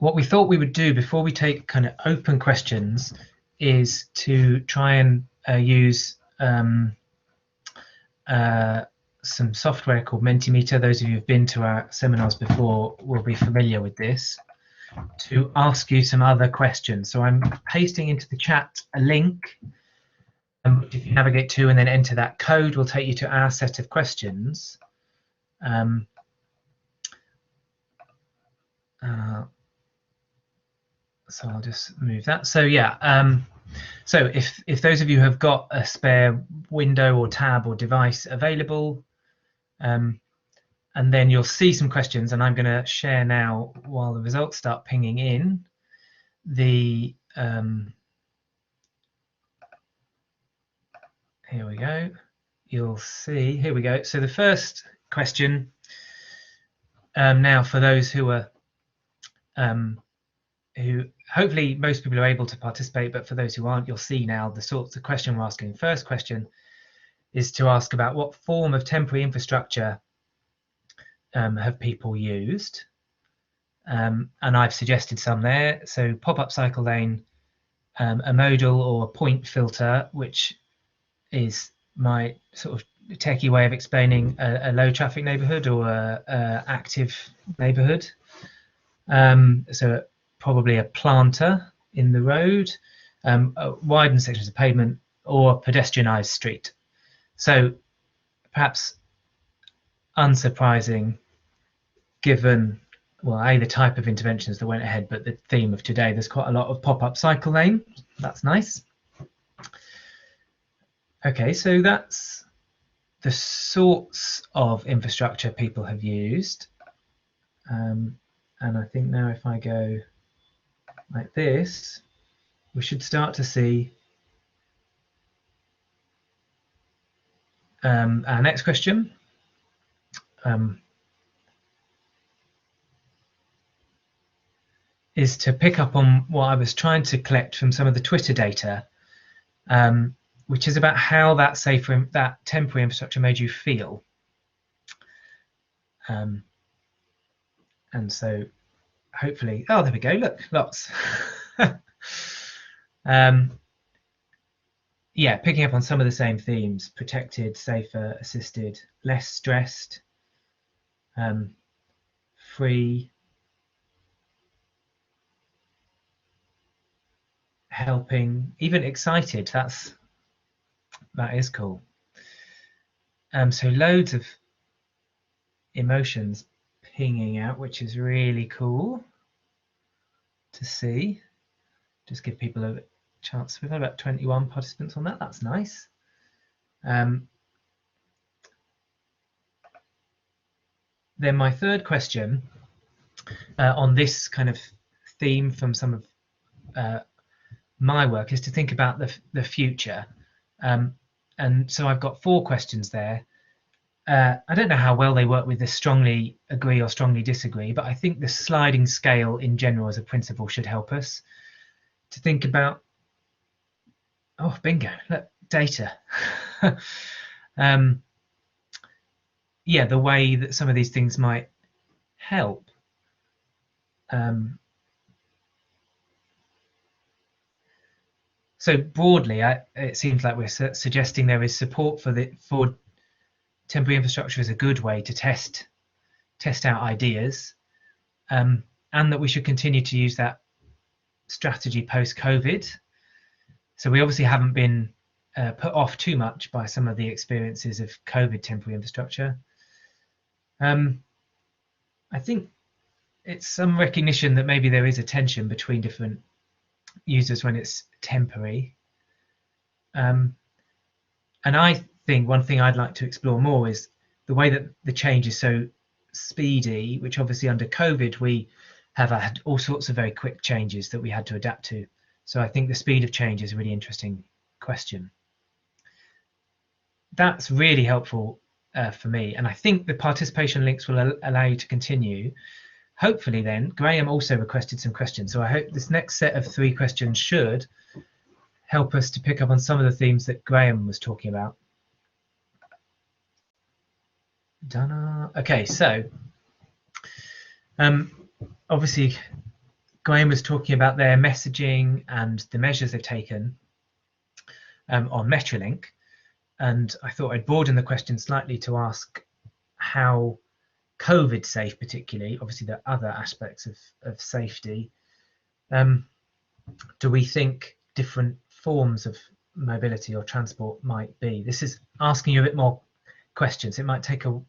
what we thought we would do before we take kind of open questions is to try and use some software called Mentimeter. Those of you who've been to our seminars before will be familiar with this, to ask you some other questions. So I'm pasting into the chat a link, and if you navigate to and then enter that code, will take you to our set of questions. So I'll just move that. So yeah, so if those of you have got a spare window or tab or device available, and then you'll see some questions, and I'm going to share now while the results start pinging in the here we go. You'll see, here we go. So the first question, now for those who are who hopefully most people are able to participate, but for those who aren't, you'll see now the sorts of question we're asking. First question is to ask about what form of temporary infrastructure have people used, and I've suggested some there. So pop-up cycle lane, a modal or a point filter, which is my sort of techie way of explaining a low traffic neighborhood or a active neighborhood. So probably a planter in the road, widened sections of pavement, or pedestrianised street. So perhaps unsurprising given, well, A, the type of interventions that went ahead, but the theme of today, there's quite a lot of pop-up cycle lane. That's nice. Okay, so that's the sorts of infrastructure people have used. And I think now if I go like this, we should start to see our next question. Is to pick up on what I was trying to collect from some of the Twitter data, which is about how that temporary infrastructure made you feel. And so hopefully, oh, there we go, look, lots. Yeah, picking up on some of the same themes: protected, safer, assisted, less stressed, free, helping, even excited. That is cool. So loads of emotions pinging out, which is really cool to see. Just give people a chance. We've got about 21 participants on that. That's nice. Then my third question on this kind of theme from some of my work is to think about the future. And so I've got 4 questions there. I don't know how well they work with the strongly agree or strongly disagree, but I think the sliding scale in general as a principle should help us to think about, oh, bingo, look, data. Yeah, the way that some of these things might help. So broadly, it seems like we're suggesting there is support for temporary infrastructure as a good way to test out ideas, and that we should continue to use that strategy post-COVID. So we obviously haven't been put off too much by some of the experiences of COVID temporary infrastructure. I think it's some recognition that maybe there is a tension between different users when it's temporary. And I think one thing I'd like to explore more is the way that the change is so speedy, which obviously under COVID we have had all sorts of very quick changes that we had to adapt to. So I think the speed of change is a really interesting question. That's really helpful for me, and I think the participation links will allow you to continue. Hopefully then, Graham also requested some questions, so I hope this next set of 3 questions should help us to pick up on some of the themes that Graham was talking about. Okay, so obviously Graham was talking about their messaging and the measures they've taken on Metrolink, and I thought I'd broaden the question slightly to ask how COVID safe, particularly, obviously there are other aspects of safety, do we think different forms of mobility or transport might be? This is asking you a bit more questions. It might take a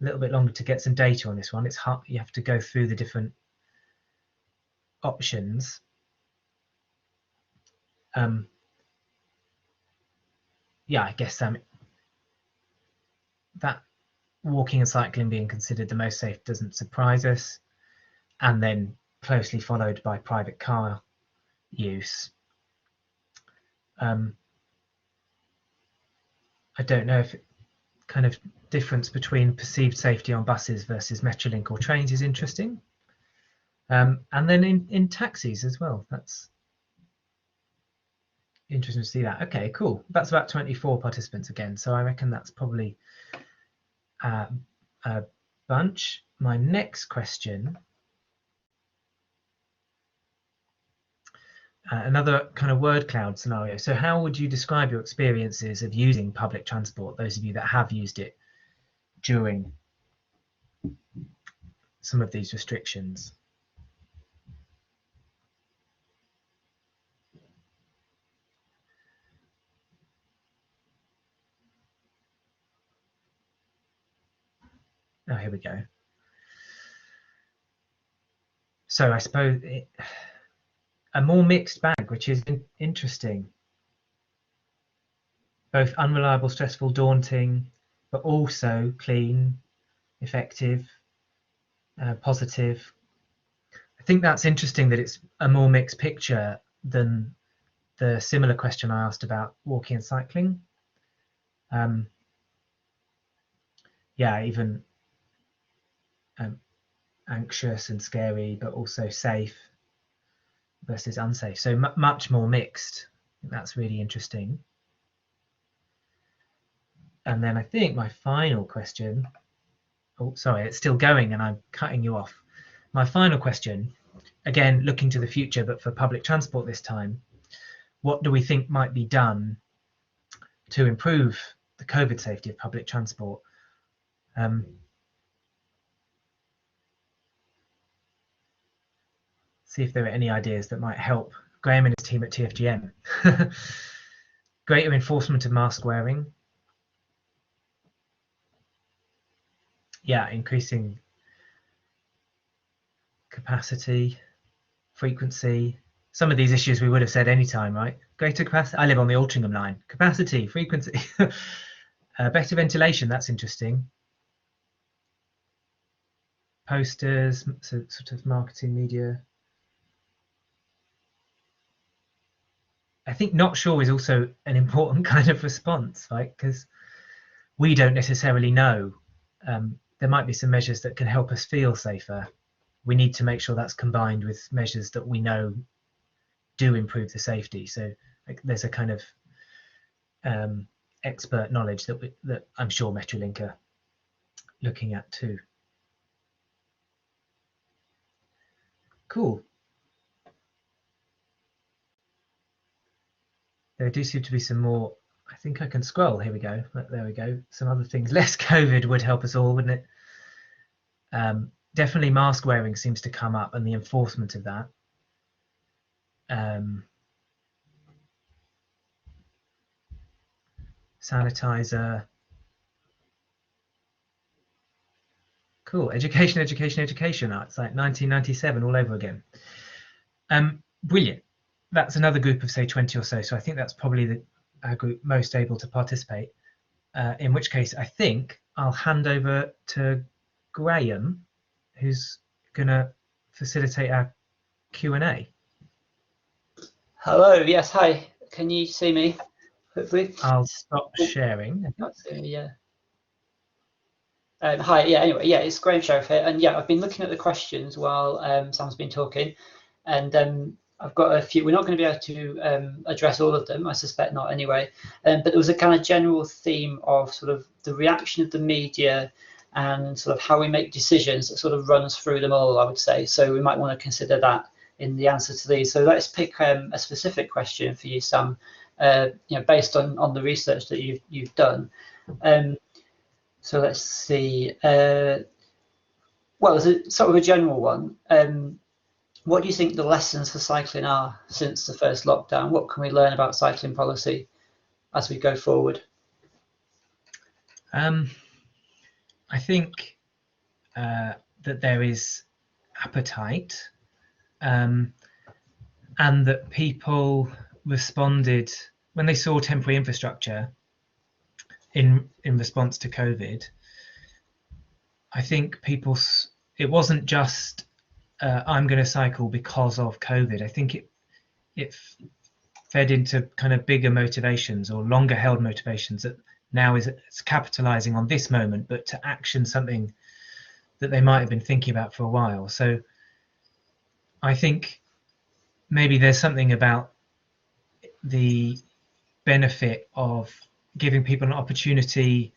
little bit longer to get some data on this one. It's hard, you have to go through the different options. Yeah, I guess that walking and cycling being considered the most safe doesn't surprise us, and then closely followed by private car use. I don't know if kind of difference between perceived safety on buses versus Metrolink or trains is interesting. And then in taxis as well, that's interesting to see that. Okay, cool. That's about 24 participants again, so I reckon that's probably a bunch. My next question, another kind of word cloud scenario. So how would you describe your experiences of using public transport, those of you that have used it during some of these restrictions? Oh, here we go. So I suppose a more mixed bag, which is interesting. Both unreliable, stressful, daunting, but also clean, effective, positive. I think that's interesting that it's a more mixed picture than the similar question I asked about walking and cycling. Yeah, even anxious and scary, but also safe versus unsafe. So much more mixed. I think that's really interesting. And then I think my final question, oh, sorry, it's still going and I'm cutting you off. My final question, again, looking to the future, but for public transport this time, what do we think might be done to improve the COVID safety of public transport? See if there are any ideas that might help Graham and his team at TFGM. Greater enforcement of mask wearing. Yeah, increasing capacity, frequency. Some of these issues we would have said anytime, right? Greater capacity. I live on the Altrincham line. Capacity, frequency. Better ventilation, that's interesting. Posters, so sort of marketing media. I think not sure is also an important kind of response, right? Because we don't necessarily know. There might be some measures that can help us feel safer. We need to make sure that's combined with measures that we know do improve the safety. So like, there's a kind of expert knowledge that I'm sure Metrolink are looking at too. Cool. There do seem to be some more. I think I can scroll. Here we go. There we go. Some other things. Less COVID would help us all, wouldn't it? Definitely mask wearing seems to come up and the enforcement of that. Sanitizer. Cool. Education, education, education. It's like 1997 all over again. Brilliant. That's another group of say 20 or so. So I think that's probably our group most able to participate. In which case, I think I'll hand over to Graham, who's going to facilitate our Q&A. Hello. Yes. Hi. Can you see me? Hopefully. I'll stop sharing. Yeah. Hi. Yeah. Anyway. Yeah. It's Graham Sheriff here, and yeah, I've been looking at the questions while Sam's been talking, and I've got a few. We're not going to be able to address all of them, I suspect not anyway. But there was a kind of general theme of sort of the reaction of the media and sort of how we make decisions that sort of runs through them all, I would say. So we might want to consider that in the answer to these. So let's pick a specific question for you, Sam, based on the research that you've done. So let's see. Well, as a sort of a general one, what do you think the lessons for cycling are since the first lockdown? What can we learn about cycling policy as we go forward? I think that there is appetite, and that people responded when they saw temporary infrastructure in response to COVID. I think it wasn't just I'm going to cycle because of COVID. I think it fed into kind of bigger motivations or longer held motivations that now it's capitalizing on this moment, but to action something that they might have been thinking about for a while. So I think maybe there's something about the benefit of giving people an opportunity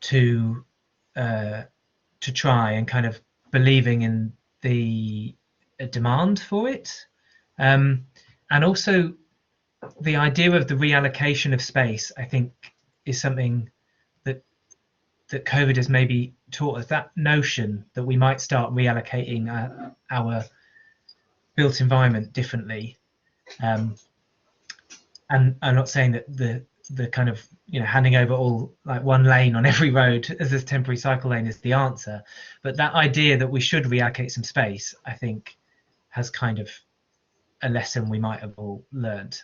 to try, and kind of believing in the demand for it, and also the idea of the reallocation of space, I think, is something that COVID has maybe taught us, that notion that we might start reallocating our built environment differently. And I'm not saying that the kind of handing over all like one lane on every road as a temporary cycle lane is the answer, but that idea that we should reallocate some space, I think, has kind of a lesson we might have all learned.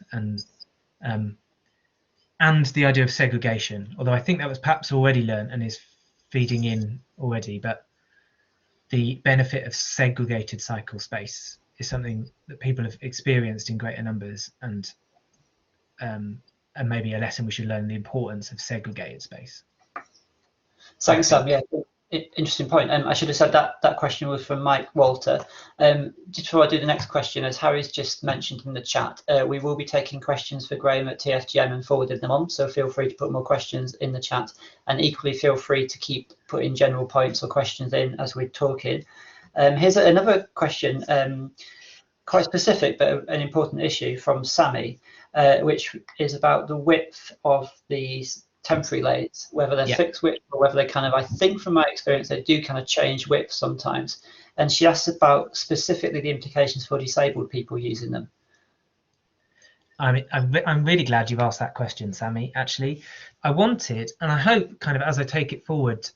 And the idea of segregation, although I think that was perhaps already learned and is feeding in already, but the benefit of segregated cycle space is something that people have experienced in greater numbers, and maybe a lesson we should learn, the importance of segregated space. Thanks, Sam. Yeah, interesting point. I should have said that question was from Mike Walter. Just before I do the next question, as Harry's just mentioned in the chat, we will be taking questions for Graham at TFGM and forwarding them on, so feel free to put more questions in the chat, and equally feel free to keep putting general points or questions in as we're talking. Here's another question, quite specific but an important issue, from Sammy, which is about the width of these temporary lanes, whether they're fixed width or whether they kind of, I think from my experience, they do kind of change width sometimes. And she asked about specifically the implications for disabled people using them. I mean, I'm really glad you've asked that question, Sammy. Actually, I wanted, and I hope kind of as I take it forward,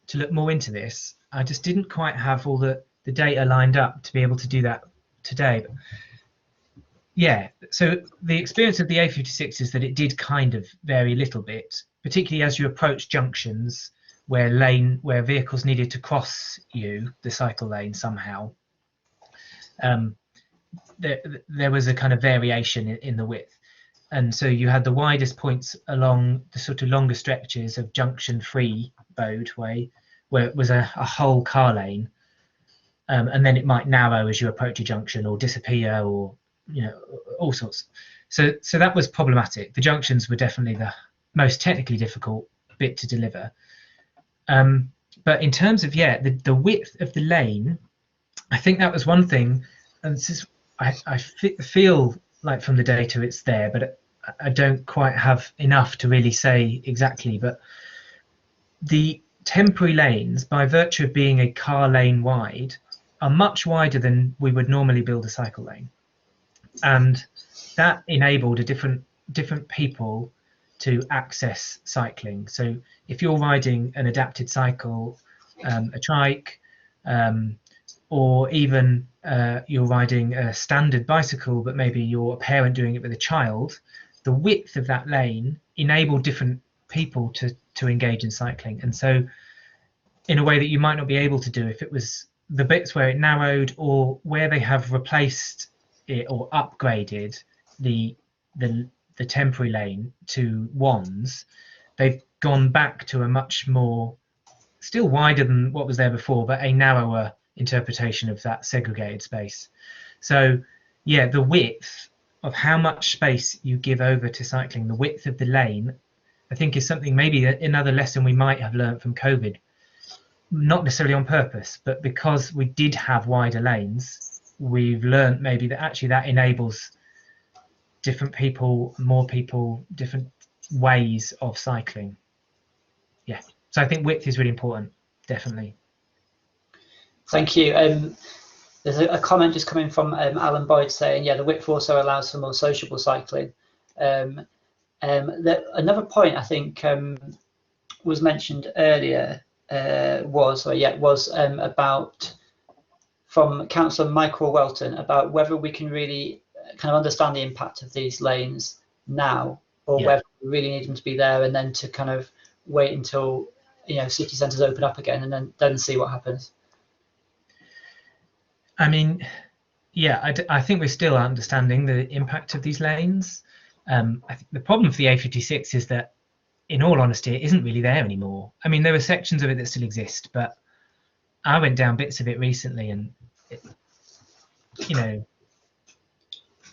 to look more into this. I just didn't quite have all the data lined up to be able to do that today. But yeah, so the experience of the A56 is that it did kind of vary a little bit, particularly as you approach junctions where vehicles needed to cross the cycle lane somehow. There was a kind of variation in the width, and so you had the widest points along the sort of longer stretches of junction 3 Bode Way, where it was a whole car lane, and then it might narrow as you approach a junction or disappear, or all sorts. So that was problematic. The junctions were definitely the most technically difficult bit to deliver. But in terms of the width of the lane, I think that was one thing, and this is, I feel like from the data it's there, but I don't quite have enough to really say exactly. But the temporary lanes, by virtue of being a car lane wide, are much wider than we would normally build a cycle lane, and that enabled different people to access cycling. So if you're riding an adapted cycle, a trike, or even you're riding a standard bicycle, but maybe you're a parent doing it with a child, the width of that lane enabled different people to engage in cycling. And so in a way that you might not be able to do if it was the bits where it narrowed, or where they have replaced it or upgraded the temporary lane to ones, they've gone back to a much more, still wider than what was there before, but a narrower interpretation of that segregated space. So yeah, the width of how much space you give over to cycling, the width of the lane, I think is something, maybe another lesson we might have learned from COVID, not necessarily on purpose, but because we did have wider lanes, we've learned maybe that actually that enables different people, more people, different ways of cycling. Yeah, so I think width is really important, definitely. Thank you. There's a comment just coming from Alan Boyd saying, yeah, the width also allows for more sociable cycling. Another point I think was mentioned earlier was about from Councillor Michael Welton about whether we can really kind of understand the impact of these lanes now, or whether we really need them to be there and then to kind of wait until city centres open up again and then see what happens. I mean, yeah, I think we're still understanding the impact of these lanes. I think the problem for the A56 is that, in all honesty, it isn't really there anymore. I mean, there are sections of it that still exist, but I went down bits of it recently, and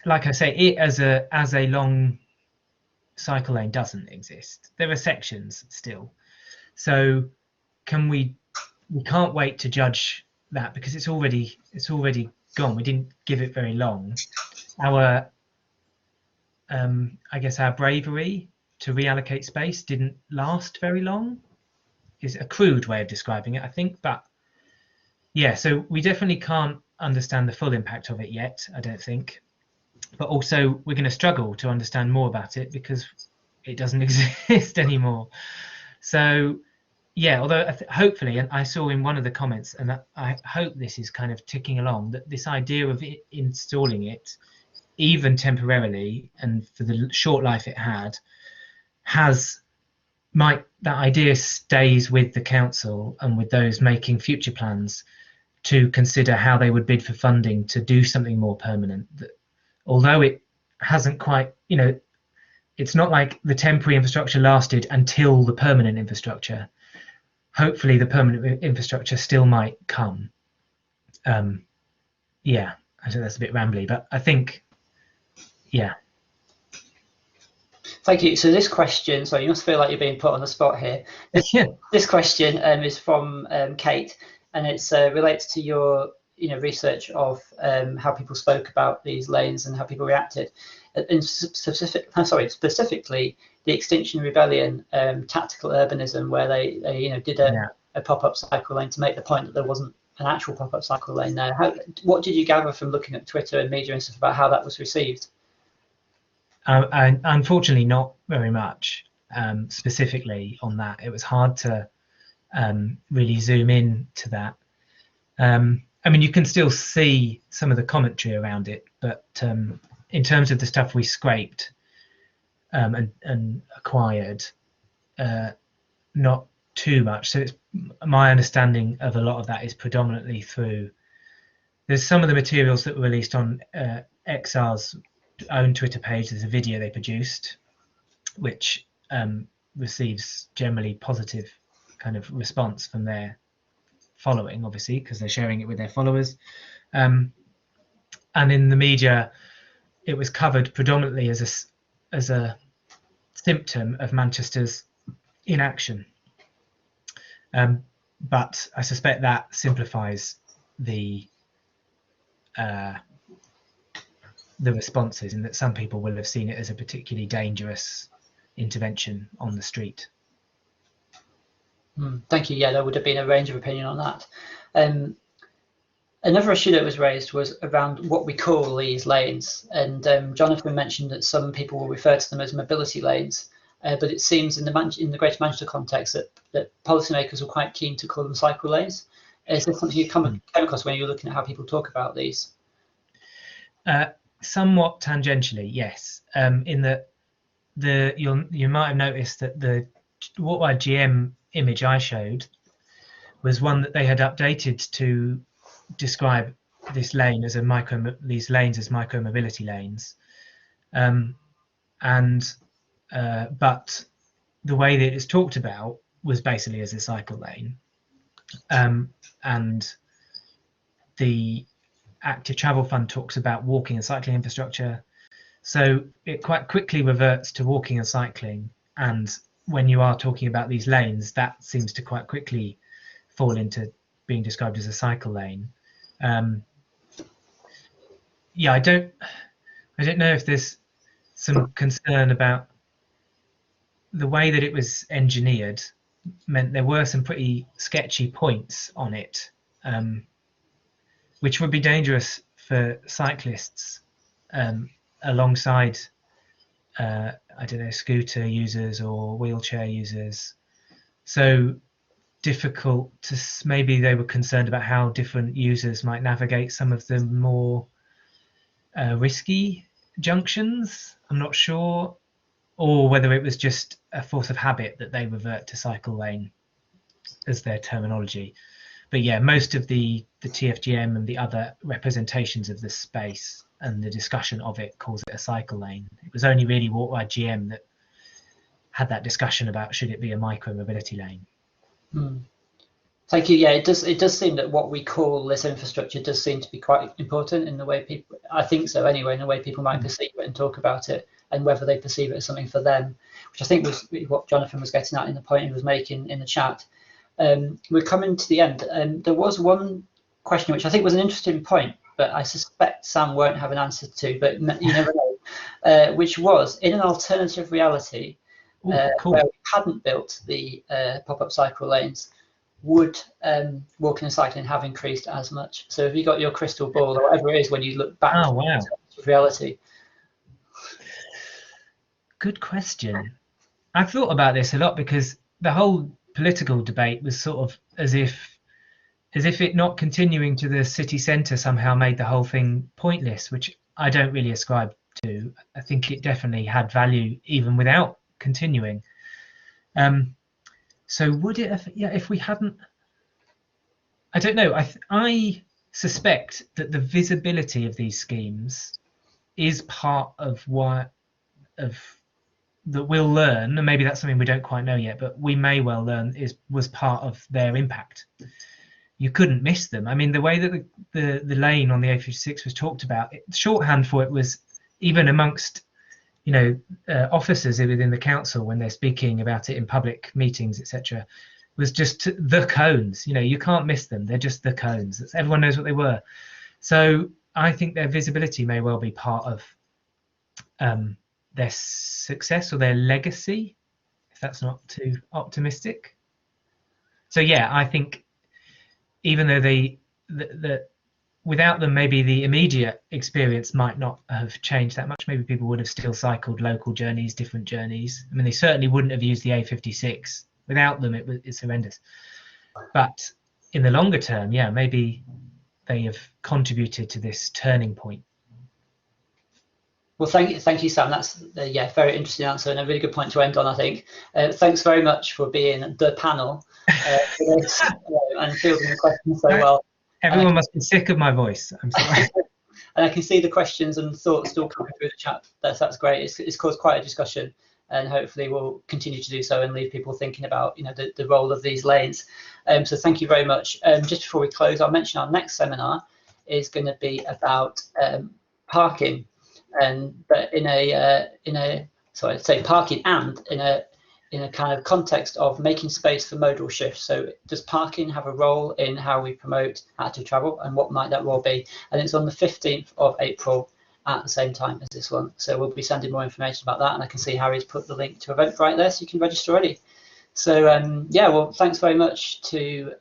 like I say, it as a long cycle lane doesn't exist. There are sections still, so we can't wait to judge that because it's already gone. We didn't give it very long. Our I guess our bravery to reallocate space didn't last very long, is a crude way of describing it, I think. But yeah, so we definitely can't understand the full impact of it yet, I don't think. But also we're going to struggle to understand more about it because it doesn't exist anymore. So yeah, although hopefully, and I saw in one of the comments, and I hope this is kind of ticking along, that this idea of installing it, even temporarily, and for the short life it had, that idea stays with the council and with those making future plans to consider how they would bid for funding to do something more permanent. Although it hasn't quite, it's not like the temporary infrastructure lasted until the permanent infrastructure. Hopefully the permanent infrastructure still might come. Yeah, I think that's a bit rambly, but I think, yeah. Thank you. So this question, so you must feel like you're being put on the spot here. This question is from Kate, and it relates to your research of how people spoke about these lanes and how people reacted. And specifically the Extinction Rebellion tactical urbanism, where they did a pop-up cycle lane to make the point that there wasn't an actual pop-up cycle lane there. What did you gather from looking at Twitter and media and stuff about how that was received? Unfortunately, not very much specifically on that. It was hard to really zoom in to that. I mean, you can still see some of the commentary around it, but in terms of the stuff we scraped and acquired, not too much. So it's my understanding of a lot of that is predominantly through. There's some of the materials that were released on XR's own Twitter page. There's a video they produced, which receives generally positive kind of response from their following, obviously, because they're sharing it with their followers. And in the media, it was covered predominantly as a symptom of Manchester's inaction. But I suspect that simplifies the responses, in that some people will have seen it as a particularly dangerous intervention on the street. Thank you. Yeah, there would have been a range of opinion on that. Another issue that was raised was around what we call these lanes, and Jonathan mentioned that some people will refer to them as mobility lanes, but it seems in the Greater Manchester context that policymakers were quite keen to call them cycle lanes. Is this something you came across when you're looking at how people talk about these? Somewhat tangentially, yes. In that you might have noticed that the Wattwide GM image I showed was one that they had updated to describe this lane as these lanes as micro mobility lanes, but the way that it's talked about was basically as a cycle lane, and the Active Travel Fund talks about walking and cycling infrastructure, so it quite quickly reverts to walking and cycling. And when you are talking about these lanes, that seems to quite quickly fall into being described as a cycle lane. yeah, I don't know if there's some concern about the way that it was engineered. Meant there were some pretty sketchy points on it, which would be dangerous for cyclists alongside, I don't know, scooter users or wheelchair users. So difficult to, maybe they were concerned about how different users might navigate some of the more risky junctions. I'm not sure, or whether it was just a force of habit that they revert to cycle lane as their terminology. But yeah, most of the TFGM and the other representations of the space and the discussion of it calls it a cycle lane. It was only really Walk Ride GM that had that discussion about should it be a micro mobility lane. Thank you. Yeah, it does seem that what we call this infrastructure does seem to be quite important in the way people, I think so anyway, in the way people might perceive it and talk about it, and whether they perceive it as something for them, which I think was what Jonathan was getting at in the point he was making in the chat. We're coming to the end. There was one question which I think was an interesting point, but I suspect Sam won't have an answer to, but you never know, which was, in an alternative reality, Cool. where we hadn't built the pop-up cycle lanes, would walking and cycling have increased as much? So have you got your crystal ball or whatever it is when you look back to reality? Good question. I've thought about this a lot, because the whole political debate was sort of as if it not continuing to the city centre somehow made the whole thing pointless, which I don't really ascribe to. I think it definitely had value even without continuing. So would it have, yeah, if we hadn't, I don't know. I suspect that the visibility of these schemes is part of what that we'll learn, and maybe that's something we don't quite know yet, but we may well learn was part of their impact. You couldn't miss them. I mean, the way that the lane on the A56 was talked about, shorthand for it was, even amongst officers within the council when they're speaking about it in public meetings, etc., was just the cones. You can't miss them. They're just the cones. Everyone knows what they were. So I think their visibility may well be part of their success or their legacy, if that's not too optimistic. So yeah, I think even though without them, maybe the immediate experience might not have changed that much. Maybe people would have still cycled local journeys, different journeys. I mean, they certainly wouldn't have used the A56. Without them, it's horrendous. But in the longer term, yeah, maybe they have contributed to this turning point. Well, thank you, Sam. That's very interesting answer and a really good point to end on, I think. Thanks very much for being the panel and fielding the questions so well. Everyone must be sick of my voice. I'm sorry. And I can see the questions and thoughts still coming through the chat. That's great. It's caused quite a discussion, and hopefully we'll continue to do so and leave people thinking about the role of these lanes. So thank you very much. Just before we close, I'll mention our next seminar is going to be about parking, but parking and in a kind of context of making space for modal shifts. So does parking have a role in how we promote active travel, and what might that role be? And it's on the 15th of April at the same time as this one. So we'll be sending more information about that, and I can see Harry's put the link to Eventbrite there, so you can register already. So well, thanks very much to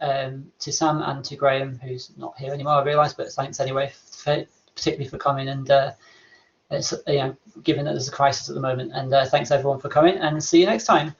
Sam and to Graham, who's not here anymore, I realise, but thanks anyway, particularly for coming, and it's given that there's a crisis at the moment. And thanks everyone for coming, and see you next time.